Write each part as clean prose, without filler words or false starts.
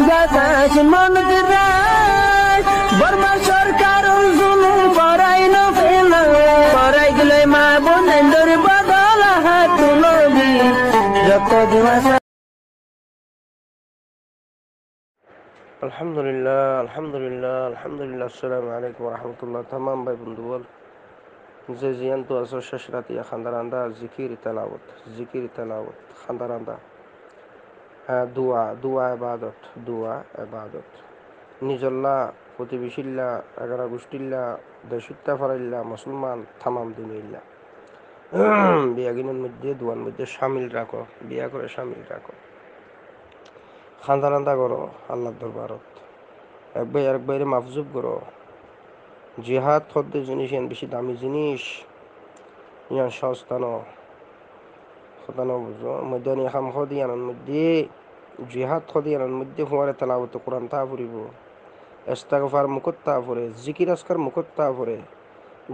গাছ মন দিরাই বর্মা সরকার জুলুম করাই না ফেলা করাই গেলে মা বোনের বদল হাত তুলবি যত দিবস। আলহামদুলিল্লাহ আলহামদুলিল্লাহ আলহামদুলিল্লাহ আসসালামু আলাইকুম রহমতুল্লাহ। তামাম ভাই বন্ধু বল যে জিয়ান্ত আছো শেষ রাতিয়া খান্দারান্দা জিকির তেলাওয়াত খান্দারান্দা। হ্যাঁ, দোয়া দোয়া এবাদত, দোয়া এবাদত নিজল্লা প্রতিবেশিল্লা এগারা গোষ্ঠীল্লা দেশুত্তা ফারাইল্লা মুসলমান থামাম দুনিল্লা বিয়াগিনের মধ্যে দোয়ার মধ্যে সামিল রাখো, বিয়া করে সামিল রাখো, খান্দারান্দা করো আল্লাহর দরবারত, এক ভাই আরেক ভাইরে মাফজুব করো। জিহাদ খদ্দের জিনিস ইয়ান বেশি দামি জিনিস, ইয়ান সস্তানো খতানো বুঝো মধ্যে খাম খদিয়ানোর মধ্যে জিহাদ খদিয়ানোর মধ্যে হুয়ারে তেলাওয়াত কোরআন তা ফুরিব, ইস্তিগফার মুকত্তা ফুরে, জিকির আসকার মুকত্তা ফুরে,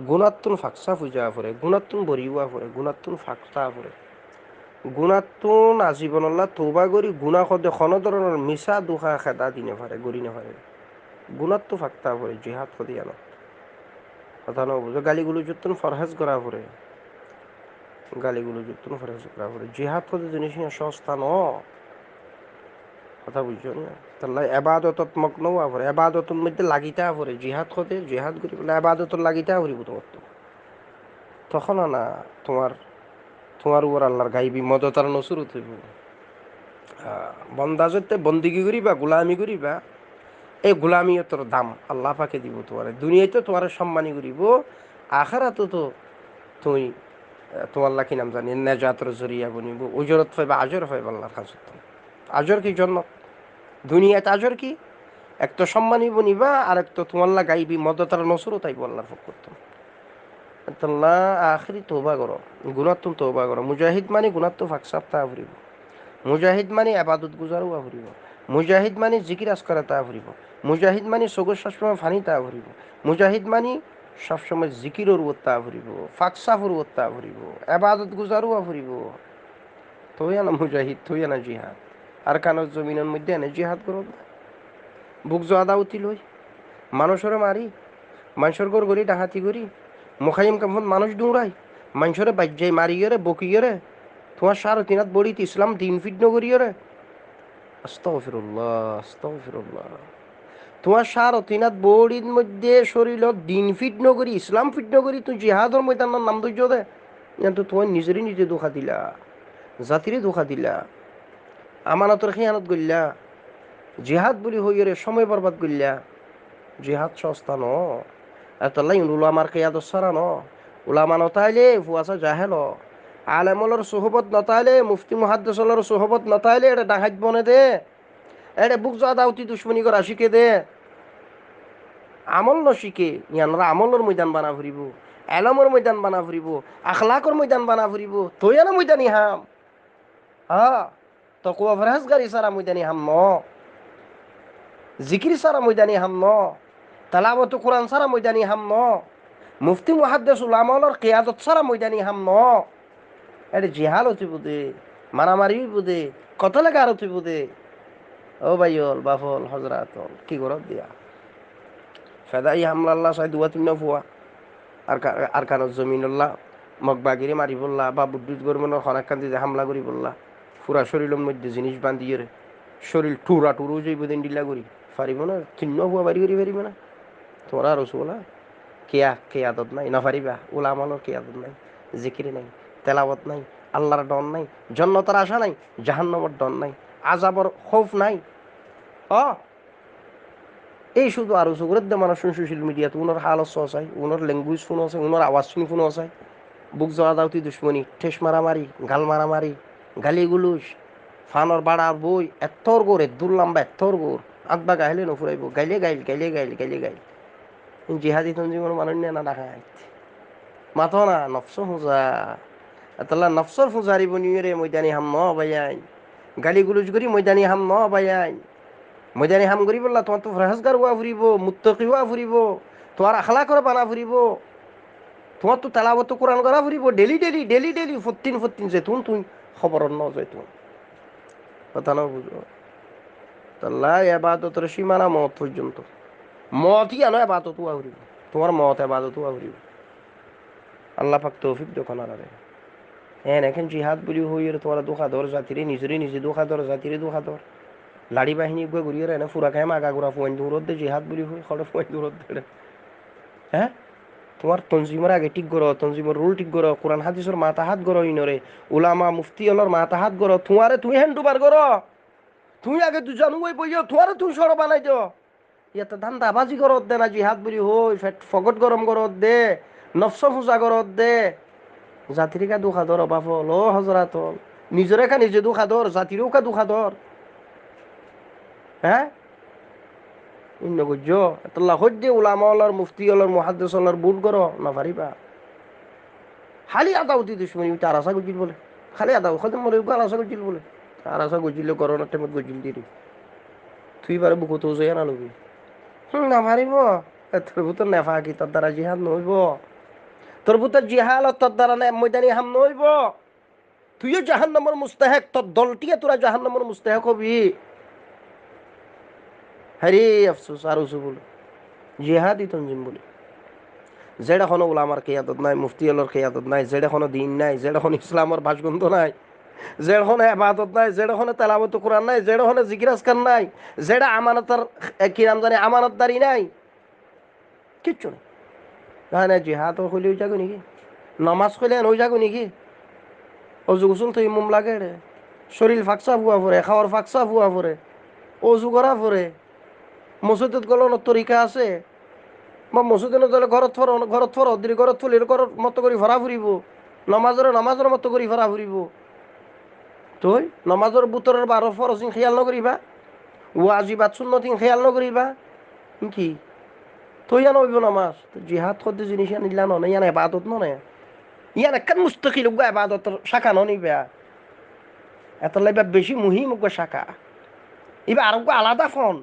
গুণাত্তুন ফাকসা পূজা ফুরে, গুণাত্তুন বরিওয়া ফুরে, গুণাত্তুন ফাকসা ফুরে, গুণাত্তুন আজীবনল্লা তৌবা করি গুণা খদে কোনো ধরনের মিশা দুখা খেদা দিনে পারে গড়ি না পারে, গুণাত্তু ফাকতা ফুরে জিহাদ খদিয়ানো কথা না বুঝো। গালিগুলো যুক্তন ফরহেজ করা ফুরে, গালিগুলো যুক্তন ফরহেজ করা ফুরে, জিহাদ খদে জিনিস সস্তা ন কথা বুঝছো না। তাহলে এবাদতত মগ্ন হওয়া পড়ে, এবাদতের মধ্যে লাগিতা পড়ে, জিহাদ খদে জিহাদ করি বলে এবাদতর লাগিতা করিব তোমার তো তখন না তোমার তোমার উপর আল্লাহর গাইবি মদতার নসুরত হইব। বন্দা যেতে বন্দিগি করিবা গোলামি করিবা, এই গোলামিয়তর দাম আল্লাহ পাকে দিব তোমার, দুনিয়াতে তোমার সম্মানী করিব, আখারাতো তো তুমি তোমার লাকি নাম জানি নেজাতর জরিয়া বনিব, উজরত পাইবা আজর পাইবা আল্লাহর কাছে। আজর কি জন্য দুনিয়াতে আজর কি এক তো সম্মানী বনিবা, আর এক তো তোমার গাইবি মদতার নসুরত তাইব আল্লাহর পক্ষ করতাম। আল্লাহ আখরি তৌবা করো, গুণাত্তুন তৌবা করো। মুজাহিদ মানে গুণাত্তু ফাকসাব তা ফুরিব, মুজাহিদ মানে আবাদত গুজারও ফুরিব, মুজাহিদ মানে জিকির আসকারা তা ফুরিব, মুজাহিদ মানে সগর সবসময় ফানি তা ফুরিব, মুজাহিদ মানে সবসময় জিকিরর তা ফুরিব, ফাকসাফর তা ফুরিব, আবাদত গুজারও ফুরিব। তুই না মুজাহিদ, তুই না জিহাদ। আর কানোর জমিনের মধ্যে এনে জিহাদ করো বুক জোয়াদা উঠি লই মানুষরে মারি, মানুষের ঘর গড়ি ডাহাতি করি, মুখাইম কামত মানুষ দৌড়াই, মানুষরে বাজ্যাই মারি গেরে বকি গেরে, তোমার সারা তিনাত বড়িতে ইসলাম দিন ফিট নগরি গেরে। আস্তাগফিরুল্লাহ আস্তাগফিরুল্লাহ। তোমার সারা তিনাত বড়ির মধ্যে শরীরত দিন ফিট নগরি ইসলাম ফিট নগরি তুই জিহাদর ময়দানের নাম ধৈর্য দে, তো তোমার নিজেরই নিজে ধোকা দিলা, জাতিরে ধোকা দিলা, আমানতর খেয়ানত করলা, জিহাদ বলি হইরে সময় বরবাদ করলা। জিহাদ সস্তা ন এতলাই উলামার খেয়াদ সারা ন, উলামা নতাইলে ফুয়াশা জাহেল, আলেমলর সোহবত নতাইলে মুফতি মুহাদ্দিসলর সোহবত নতাইলে এটা ডাহাত বনে দে, এটা বুক জাদা উতি দুশ্মনী করা শিখে দে, আমল ন শিখে ইয়ানরা আমলর ময়দান বানা ফুরিব, এলমর ময়দান বানা ফুরিব, আখলাকর ময়দান বানা ফুরিব, তৈয়ানা ময়দানি হাম হ্যাঁ তকুয়া ফরহেজগারি সারা ময়দানি হাম ন, জিকির সারা ময়দানি হাম ন, তালাবত কোরআন সারা ময়দানি হাম ন, মুফতি মুহাদ্দিস উলামার কিয়াদত সারা ময়দানি হাম ন। এটা জিহাল হতে বুদে, মারামারি বুদে, কত লাগে আর হতে বুদে। ও ভাইল বাফল হজরাত কি করত দিয়া ফেদাই হামলাল্লাহ সাই দুয়া তিন ফুয়া আর কারো জমিনুল্লাহ মগবাগিরি মারি বললা বা বুদ্ধি গরমনের খনাকান্দি যে হামলা করি বললা, পুরা শরীরের মধ্যে জিনিস বান্ধিয়ে রে শরীর টুরা টুরু যাইব দিন ডিলা করি পারিব না, তিন ফুয়া বাড়ি করি পারিব না তোমরা রসুলা কেয়াদত নাই না পারিবা, উলামালর কেয়াদত নাই, জিকির নাই, তেলাওয়াত নাই, আল্লাহর ডন নাই, জন্নতার আশা নাই, জাহান্নামের ডন নাই, আযাবর খৌফ নাই। এই শুধু আরো সুগরের দে মানুষ সোশ্যাল মিডিয়াতে উনার হালত চাই, উনার ল্যাঙ্গুয়েজ শুনো আছে, উনার আওয়াজ শুনি শুনো আছে, বুক জড়া দাওতি দুশ্মনী, ঠেস মারামারি, গাল মারামারি, গালি গুলুস, ফানর বাড়ার বই এত্তর গোর এদ্দুর লম্বা এত্তর গোর আধবা গাইলে নফুরাইব, গাইলে গাইল গাইলে গাইল গাইলে গাইল জিহাদি তঞ্জিমর মানুষ নিয়ে না দেখা মাথো না নফস ফুজা এতলা নফসর ফুজারি বনিয়ে রে ময়দানি হাম ন বাইয়াই, গালি গুলুজ করি ময়দানি হাম ন বাইয়াই, ময়দানি হাম করি বললা তোমার তো ফরহেজগার হওয়া ফুরিব, মুত্তাকি হওয়া ফুরিব, তোমার আখলা করে বানা ফুরিব, তোমার তো তেলাওয়াত কোরআন করা ফুরিব ডেলি ডেলি ডেলি ডেলি ফত্তিন যেতুন তুই খবর ন যেতুন কথা না বুঝো। তাল্লা এবাদতের সীমানা মত পর্যন্ত মতই আনো এবাদত উয়া করিব তোমার মত এবাদত উয়া করিব আল্লাহ পাক তৌফিক যখন আরে এখন জিহাদ বুলি হই তোমার দোকাদর জাতিরে নিজেরই নিজে দোকাদর জাতিরে দোকাদর লাড়ি বাহিনী গিয়ে ঘুরিয়ে রে না ফুরা খায় আগা গুড়া ফুয়াইন দূরত দে জিহাদ বুলি হই খড়ে ফুয়াইন দূরত দে হ্যাঁ তোমার তঞ্জিমের আগে ঠিক করো তঞ্জিমের রুল ঠিক করো কোরআন হাদিসের মাথা হাত করো ইনরে উলামা মুফতি অলর মাথা হাত করো তোমারে তুই হ্যান্ড দুবার করো তুই আগে তুই জানু ওই বইও তোমারে তুই সর বানাই দিও ইয়াতে ধান্দা বাজি করত দে না জিহাদ বুলি হই ফগট গরম করত দে নফস ফুজা করত দে জাতির কা দুখা ধর বাফল ও হজরাত নিজরে কা নিজে দুখা ধর জাতিরও কা দুখা ধর হ্যাঁ ইন্ন গুজ্জ এতলা হজ্জে উলামা অলর মুফতি অলর মুহাদ্দিস অলর বুট করো না পারিবা খালি আদাউতি দুশ্মনী তার আশা গুজিল বলে খালি আদাউ খতম মরে গাল আশা গুজিল বলে তার আশা গুজিল করোনার টাইমত গুজিল দিলি তুই বারে বুকু তো যাই না লবি না পারিব তোর ভূতর নেফা কি তোর দ্বারা জিহাদ নইব তোর ভূতর জিহাল তোর দ্বারা ময়দানি হাম নইব তুইও জাহান্নামের মুস্তাহেক তোর দলটিয়ে তোরা জাহান্নামের মুস্তাহেক হবি হ্যারে আফসোস আর উসু বলে জিহাদি তঞ্জিম বলে যেটা কোনো ওলামার কেয়াদত নাই মুফতি আলর কেয়াদত নাই যেটা কোনো দিন নাই যেটা কোনো ইসলামের ভাষগন্ধ নাই যেটা কোনো আবাদত নাই যেটা কোনো তেলাবত কোরআন নাই যেটা কোনো জিকির আজকার নাই যেটা আমানতের কি নাম জানি আমানতদারি নাই কিচ্ছু নেই না না জিহাদ হইলে ওই যাগো নাকি নমাজ কইলে ওই যাগো নাকি অজু গোসল তুই মুম লাগে রে শরীর ফাঁকসা ভুয়া পরে খাওয়ার ফাঁকসা ভুয়া পরে অজু করা পরে মসজিদত গলানোর তরিকা আছে বা মসজিদে নজলে ঘৰত ফর অদ্রি ঘৰত ফুলির ঘৰত মতো কৰি ভৰা ফুৰিব নমাজৰ মতো কৰি ভৰা ফুৰিব তই নমাজৰ বুটৰৰ বাৰ ফৰচিং খেয়াল নকৰিবা ৱাজি বাত সুন্নতিং খেয়াল নকৰিবা কি তই ইয়ান হইব নামাজ জিহাদ করতে জিনিস নিলা নয় ইয়ান এবাদত নয় ইয়ান একখান মুস্তকিল উগা এবাদতর শাখা নিবা এত লাইবা বেশি মুহিম উগা শাখা ইবা আর উগা আলাদা ফোন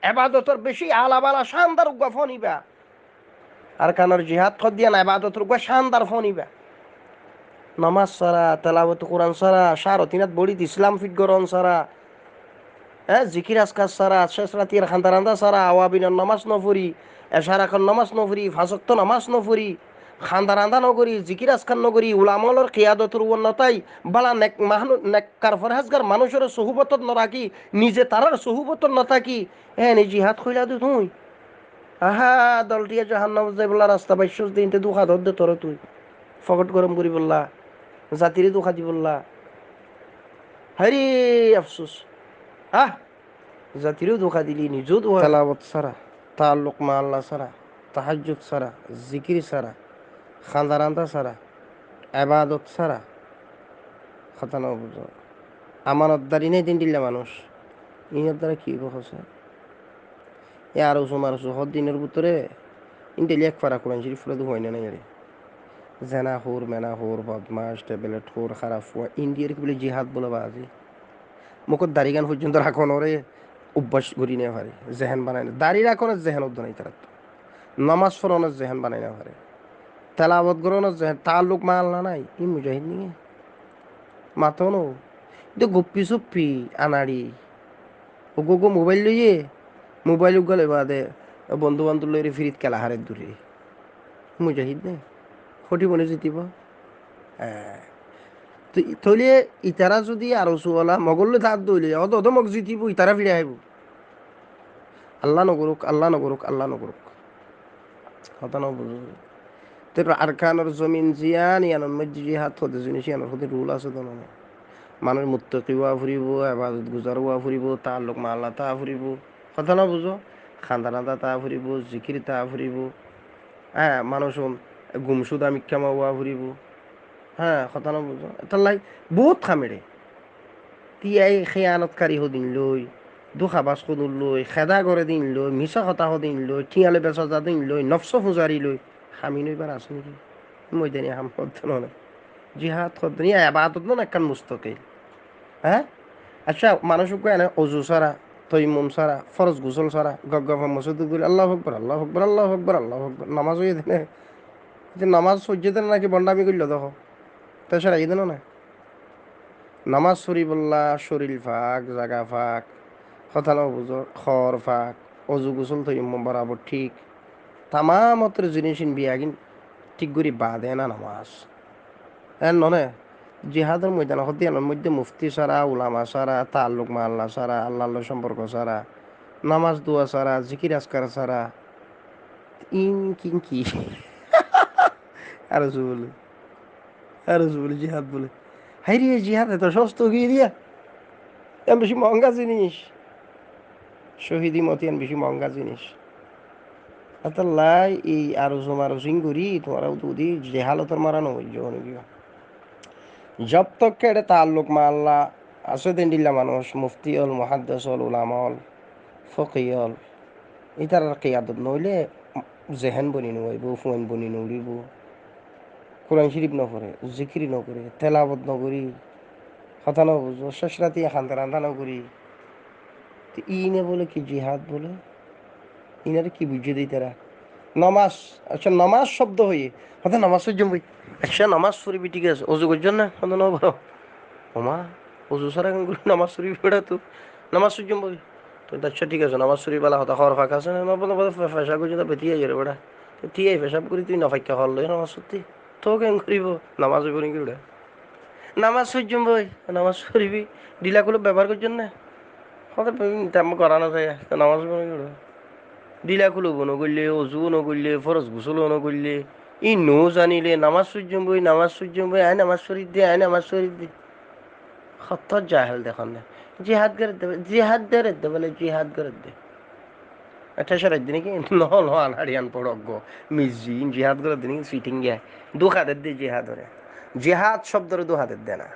এবাদতর বেশি আলাবালা শানদার উগা ফোন ইবা আর কানোর জিহাদ কর দিয়া না এবাদতর উগা শানদার ফোন ইবা নামাজ সারা তেলাওয়াত কোরআন সারা সারতিনাত বড়ি ইসলাম ফিট গরন সারা হ্যাঁ জিকির আজকার সারা শেষ রাতির খান্দারান্দা সারা আওয়াবিনের নামাজ নফরি এশারাখন নামাজ নফরি ফাঁসক্ত নামাজ নফরি খান্দারান্দা নগরী জিকির আজকার নগরী উলামলর কিয়াদতর উন্নতাই বালা নেককার ফরহাজগার মানুষের সহুবতত নরাকি নিজে তারার সহুবতত নথাকি নি জিহাদ কইলা দু তুই আহা দলটিয়া জাহান্নাম যাই বললা রাস্তা বাইশ্বস দিনতে দুখা ধর দে তোর তুই ফকট গরম করি বললা জাতিরে দুখা দি বললা হারি আফসোস আহ জাতিরেও ধোকা দিলি নিজেও ধোকা তেলাওয়াত সারা তাল্লুক মা আল্লাহ সারা তাহাজ্জুদ সারা জিকির সারা খান্দারান্দা সারা আবাদত সারা খতানো বুঝো আমানতদারি নেই দিন দিল্লা মানুষ ইনের দ্বারা কি হচ্ছে এ আরোসো মারোসো হর দিনের ভিতরে ইন্টেলি এক ফারা কোরআন শরীফ ফুলে হয় না নাই রে জেনা হোর মেনা হোর বদমাস ট্যাবলেট হোর খারাপ হওয়া ইন্ডিয়ার কি বলে জিহাদ বলে বাজি মুখত দাড়ি গান পর্যন্ত রাখন ওরে অভ্যাস করি না পারে জেহেন বানাই না দাড়ি রাখনের জেহেন উদ্দ নাই তারা নামাজ পড়ানোর জেহেন বানাই না পারে তেলাবত গরনের জেহেন তাল্লুক মাল না নাই ই মুজাহিদ নিয়ে মাতো নো কিন্তু গপ্পি চপ্পি আনাড়ি ও গো মোবাইল লইয়ে মোবাইল গেলে বাদে বন্ধু বান্ধব লইরে ফিরিত খেলা হারের দূরে মুজাহিদ নেই সঠিক মনে জিতিব হ্যাঁ থলে ইতারা যদি আরো চুয়ালা মগল্লে থাক দইলে অত মগ জিতিব ইতারা ফিরে আহিব আল্লাহ নগরুক আল্লাহ নগরুক আল্লাহ নগরুক কথা নবুঝো তারপর আরকানোর জমিন জিয়ান ইয়ানোর মধ্যে জিহাদ হতে জিনিস ইয়ানোর হতে রুল আছে তো না মানুষ মুত্তকি হওয়া ফুরিব আবাদত গুজার হওয়া ফুরিব তার লোক মাল্লা তা ফুরিব কথা না বুঝো খান্দানাদা তা ফুরিব জিকির তা ফুরিব হ্যাঁ মানুষ গুমসুদা মিক্ষামা হওয়া ফুরিব হ্যাঁ কথা না বুঝো এটা লাই বহুত খামেৰে তিয়াই খেয়ানতকাৰী সদিন লৈ দুখাবাজ কদুৰ লৈ খেদা কৰে দিন লৈ মিছা কথা সদিন লৈ ঠিয়ালে বেচা দিন লৈ নফচ ফুজাৰি লৈ খামি নইবাৰ আছে নেকি ময়দানি হাম সদ্য জিহাদ সদ্য এবাদত না একখান মুস্তকিল হ্যাঁ আচ্ছা মানুষকে এনে অজু সারা তৈমুম সারা ফরজ গুসল সারা গগ্গফা মসজিদ গুলি আল্লাহ আকবর আল্লাহ আকবর আল্লাহ আকবর আল্লাহ আকবর নামাজ হয়ে দেনে যে নামাজ সহ্য দেন নাকি বন্ডামি করল দেখো তাছাড়া এই দেন না নামাজ শরী বললা শরীর ফাঁক জাগা ফাঁক কথা না বুঝো খর ফাঁক অজু গোসল তো বরাবর ঠিক তামামতের জিনিস বিয়াগিন ঠিক করি বাদে না নামাজ এর ননে জিহাদের ময়দান হতিয়ানোর মধ্যে মুফতি সারা উলামা সারা তাল্লুক মা আল্লাহ সারা আল্লাহ আল্লাহ সম্পর্ক সারা নামাজ দোয়া সারা জিকির আসকার সারা ইন কিন কি আর বলে আর বলে জিহাদ বলে হাই রে জিহাদ এত সস্ত গিয়ে দিয়া এম বেশি মহঙ্গা জিনিস শহীদি মতিয়ান বেশি মহঙ্গা জিনিস আতাল্লাই এই আরো জমারো সিঙ্গুরি তোমার দুদি যে হালতর মারানো হইল অনেক জব তক এটা তাল্লুক মা আল্লাহ আছে দিন দিল্লা মানুষ মুফতি হল মহাদ্দাস হল উলামল ফকি হল ইতার কেয়াদত নইলে জেহেন বনি নইব ফুয়েন বনি নড়িব কোরআন শরীফ নকরে জিকিরি নকরে তেলাবত নকরি কথা নবুঝো শেষ রাতি খান্তা রান্ধা নকরি ইনে বলে কি জিহাদ বলে ইনারে কি বুঝিয়ে দিই তারা নমাজ আচ্ছা নমাজ শব্দ হয়ে হয়তো নামাজ সূর্য বই আচ্ছা নামাজ পড়বি ঠিক আছে অজু করছেন না হয়তো ন বড় ওমা অজু সারা নামাজ পড়বি বেড়া তো নামাজ সূর্য বই তো আচ্ছা ঠিক আছে নামাজ পড়ি বেলা হতা হওয়ার ফাঁকা আছে না বলো বলো ফেসা করছি তো বেতিয়ে যাবে বেড়া তুই এই পেশাব করি তুই নফাইকা হল নামাজ সত্যি তো কেন করিব নামাজ পড়ি কি বেড়া নামাজ সূর্য বই নামাজ পড়বি ডিলাগুলো ব্যবহার করছেন না হয়তো তেমন করানো যায় নামাজ পড়ি কি বেড়া ডিলাকুলো নগরলে অজু নগরলে ফরজ গোসলও নগরলে ই নো জানিলে নামাজ সূর্য বই আয় নামাজ শরীফ দে আয় নামাজ শরীফ দে খতর জাহেল দেখুন না জিহাদ করে দেবে জিহাদ দে বলে জিহাদ করে দে এটা সরাই দিনে কি নহল আনহারিয়ান পড়ক মিজিন জিহাদ করে দিন সিটিং গিয়া দু হাতের দিয়ে জিহাদ ধরে জিহাদ শব্দের দু হাতের দে না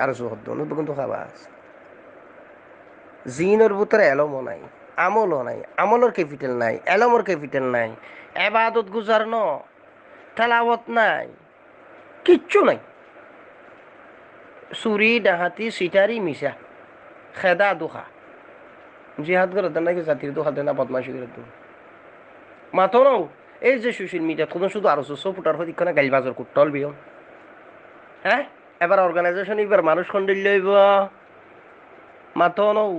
আর শব্দ কিন্তু খাবাস জিনের ভিতরে এলমও নাই আমলও নাই আমলের ক্যাপিটাল নাই এলমর ক্যাপিটাল নাই এবাদত গুজার ন তেলাওয়াত নাই কিচ্ছু নাই চুরি ডাহাতি সিটারি মিশা খেদা দুখা জিহাদ করে দেন নাকি জাতির দুখা দেন না বদমাশি করে দেন মাতো নও এই যে সোশ্যাল মিডিয়াত কোনো শুধু আরো ফুটার হয়ে দিকে না গাইলবাজর কুটল বিয়ম হ্যাঁ এবার অর্গানাইজেশন এবার মানুষ খন্ডিল লইব মাতো নও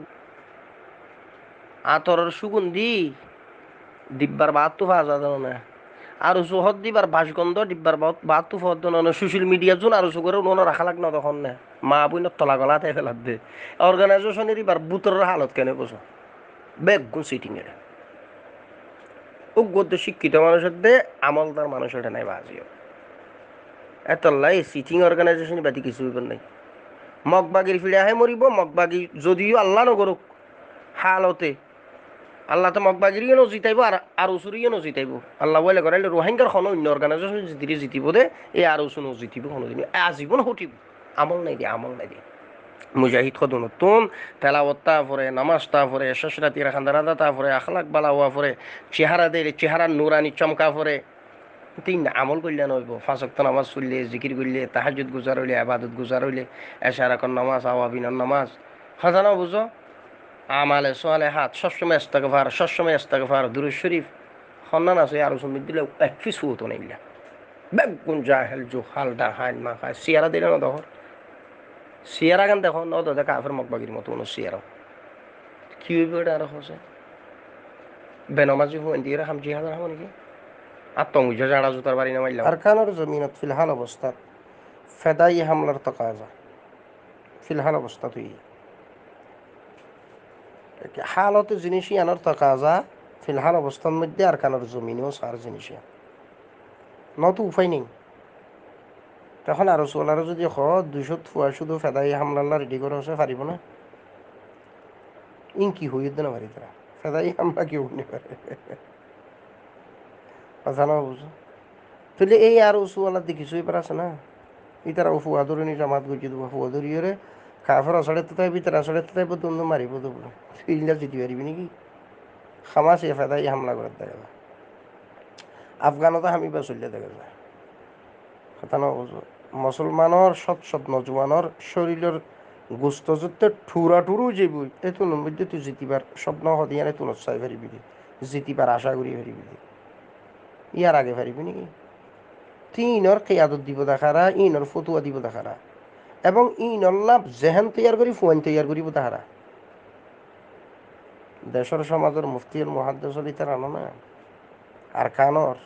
আতরের সুগন্ধি ডিব্বার বাত তো পাওয়া যাবে না আর জোহর দিবার বাসগন্ধ ডিব্বার বাত তো পাওয়া যাবে না সোশ্যাল মিডিয়ার জন্য আর করে উনো রাখা লাগ না তখন না মা বইন তলা গলা তাই ফেলার দে অর্গানাইজেশনের এবার বুতরের হালত কেন বসো বেগুন সিটিং এর উগ্গত শিক্ষিত মানুষের দে আমলদার মানুষের নাই বাজিও এত লাই সিটিং অর্গানাইজেশন বাদি কিছু হইবার নাই মগবাগির ফিরে আহে মরিব মগবাগি যদিও আল্লাহ নগরুক হালতে আল্লাহ তো মগবাগিরিও নজিতাইব আর উচুরিও নজিতাইব আল্লাহ বলে করাইলে রোহিঙ্গার খন অন্য অর্গানাইজেশন জিতিরে জিতিব দে এই আর উচু নজিতিব কোনোদিন আজীবন হটিব আমল নাই দিয়ে আমল নাই দিয়ে মুজাহিদ খদ নতুন তেলাওয়াত্তা পরে নামাজটা পরে শেষ রাতির খান্দারাদা পরে আখলাক বালা হওয়া পরে চেহারা দিলে চেহারা নুরানি চমকা পরে তিন আমল করলে নইব ফাঁসক্ত নামাজ চললে জিকির করলে তাহাজুদ গুজার হইলে আবাদত গুজার হইলে এশারাকর নামাজ আওয়াবিনার নামাজ খাজানা বুঝো আমালে সোয়ালে হাত সবসময় এস্তাগফার দুরূদ শরীফ খন্নান আছে আর সুমিত দিলে এক কিছু হতো না ইল্লা বেগুন জাহেল জো হালডা হাইল মা খায় সিয়ারা দিলে না তখন সিয়ারা গান দেখো ন দাদা কাফের মকবাগির মতো কোনো সিয়ারাও কি হইব এটা আর হচ্ছে বেনমাজি হুয়েন দিয়ে রাখাম জিহাদ রাখাম নাকি আত্মঙ্গুজ জাড়া জুতার বাড়ি না মাইলাম আরকানোর জমিনত ফিলহাল অবস্থাত ফেদাই হামলার তকাজা ফিলহাল অবস্থা তুই হালতে জিনিসই আনার তকাজা ফিলহাল অবস্থার মধ্যে আরকানোর জমিনেও সার জিনিসই নত উপায় নেই তখন আরো সোলারও যদি হ 200 ফুয়া শুধু ফেদাই হামলা রেডি করে হচ্ছে পারিব না ইন কি হইত না পারি তারা ফেদাই হামলা কেউ হইনি পারে কথা না বুঝো তাহলে এই আর উসুয়ালার দিকে কিছুই পার আছে না ই তারা ফুয়া ধরে নি জামাত গুজি দেবো ফুয়া ধরিয়ে কাফের আসলে তো তাই ভিতরে আসলে তো তাই বন্ধু মারিব তো বলে ইন্ডিয়া জিতে পারিবি নাকি খামাসে ফেদাই হামলা করে দেখা যায় আফগানতে হামিবা চলিয়ে দেখা যায় কথা না বুঝো মুসলমানের সৎ নজওয়ানের শরীরের গোস্ত যতে ঠুরা টুরু যে বই এতো মধ্যে তুই জিতিবার স্বপ্ন হদিয়ানে তুই চাই পারিবি জিতিবার আশা করি পারিবি ইয়ার আগে পারিবি নাকি তিনর কেয়াদত দিব দেখারা ইনর ফতুয়া দিব দেখারা এবং ইনর লাভ জেহেন তৈয়ার করি ফুয়াইন তৈয়ার করিব তাহারা দেশের সমাজের মুফতির মুহাদ্দিসর ইতার আনো না আর কানর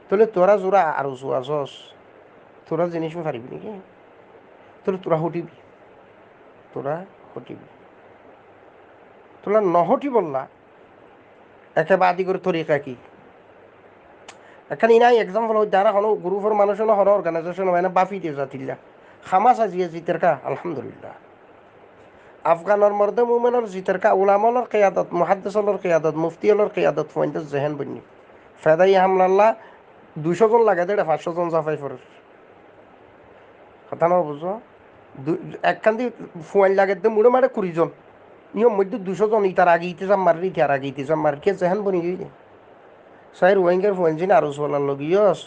তাহলে তোরা জোরা আরো জোয়াজস তোরা জিনিস পারিবি নাকি তাহলে তোরা হটিবি তোরা হটিবি তোরা নহটি বললা একেবারে আদি করে তরিকা কি এখানে ইনাই এক্সাম্পল হই যারা হলো গ্রুপের মানুষ হলো হর অর্গানাইজেশন হয় না বাফি দিয়ে জাতিল্লা খামাস আজিয়ে জিতের কা আলহামদুলিল্লাহ আফগানর মর্দে মুমেনের জিতের কা উলামলর কিয়াদত মুহাদ্দিসলর কিয়াদত মুফতিয়লর কিয়াদত পয়েন্ট জেহেন বন্নি ফেদাই হামলাল্লাহ 200 জন লাগে দেড় 500 জন জাফাই ফরের কথা না বুঝো একখান দিয়ে ফুয়াইন লাগে দে মুড়ে মারে 20 জন নিয়ম মধ্যে 200 জন ইতার আগে ইতে যাম মারি ইতার আগে ইতে যাম মারি কে জেহেন বনি গই সাইর ওয়াইঙ্গের ফুয়াইন আরো সোলার লগিয়স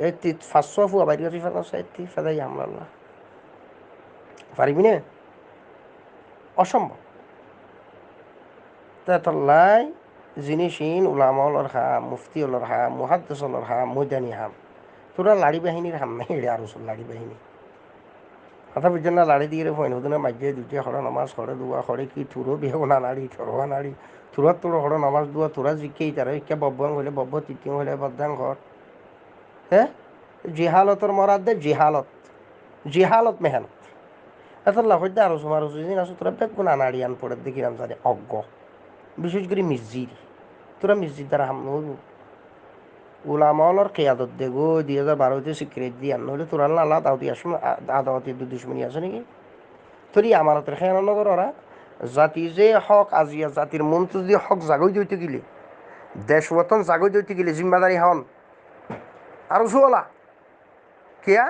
এই 500 ফুয়া বাইরে গেছি ফেলা সাইতি ফেদাই হামলাল্লাহ পারিবি না অসম্ভব তাই জিনিসিন উলামাউলর হাম মুফতিউলর হাম মুহাদ্দিসুলর হাম ময়দানি হাম তোরা লাড়ি বাহিনীর হাম নাই এড়ে আরো লাড়ি বাহিনী কথা বুঝছেন না লাড়ি দিয়ে ফোন হতো না মাঝে দুটি হড় নামাজ হড়ে দুয়া হড়ে কি থুরো বেহ না নাড়ি থরোয়া নাড়ি থুরাত তোর হড় নামাজ দুয়া তোরা জিকেই তারা ইকা বব্বাং হলে বব্ব তৃতীয় হলে বদ্দাং ঘর হ্যাঁ জিহালতর মরাদ দে জিহালত মেহনত এত লাফে আরো সুমার আছে তোরা বেগুন আনাড়ি আন পড়ে দেখি রাম জানে অজ্ঞ বিশেষ করে মসজিদ তোরা মসজিদ দ্বারা হাম উলামাওয়ালার কেয়াদত দে গো 2012-তে স্বীকৃতি দিয়ে আন হলে তোরা আল্লাহ দাওয়াতি আসুন আদাওয়াতি দুশ্মনী আছে নাকি তোরই আমানতের খেয়াল নগর ওরা জাতি যে হক আজিয়া জাতির মন্ত্র দিয়ে হক জাগই দিতে গেলে দেশ বতন জাগই দিতে গেলে জিম্মাদারি হন আর জোলা কিয়া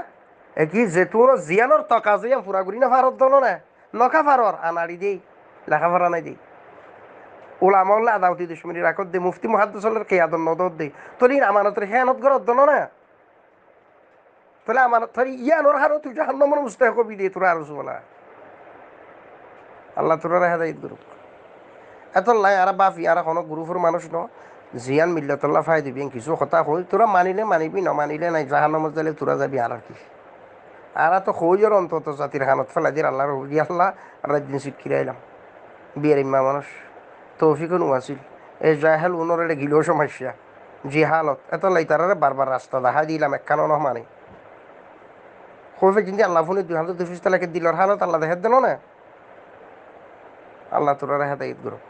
কি যে তোর জিয়ানোর টকা যে পুরা ঘুরি না ভারত দল না নখা ভারর আনাড়ি দেই লেখাপড়া নাই দেই ওলামাল্লা আদাউতি দুশ্মনী রাখত দে মুফতি মুহাদ্দিসলের কেয়াদত নদত দে তোর আমানতের খেয়ানত গরত দল না তাহলে আমানত তোর ইয়ানোর হারো তুই জাহান্নামের মুস্তাহিক কবি দে তোরা আর জোলা আল্লাহ তোরা হেদায়েত করুক এত লাই আর বাফি আর কোনো গ্রুপের মানুষ ন জিয়ান মিল্লাতুল্লাহ ফাই দিবি কিছু কথা কই তোরা মানিলে মানিবি নমানিলে নাই জাহান্নামত যাইলে তোরা যাবি আর কি আর তো খোঁজের অন্তত জাতির খানত ফেলা দিয়ে আল্লাহর হুরি আল্লাহ আল্লাহ দিন শিক্ষির আইলাম বিয়ের ইম্মা মানুষ তৌফিকও আসিল এই জাহেল উনোর এটা গিলেও সমস্যা জিহালত এত লাই তারারে বারবার রাস্তা দেখা দিলাম একখানো ন মানে খোফে কিন্তু আল্লাহ ফোনে 200 দুফিস তালাকে দিলর হালত আল্লাহ দেখা দিল না আল্লাহ তোরা হেদায়েত করুক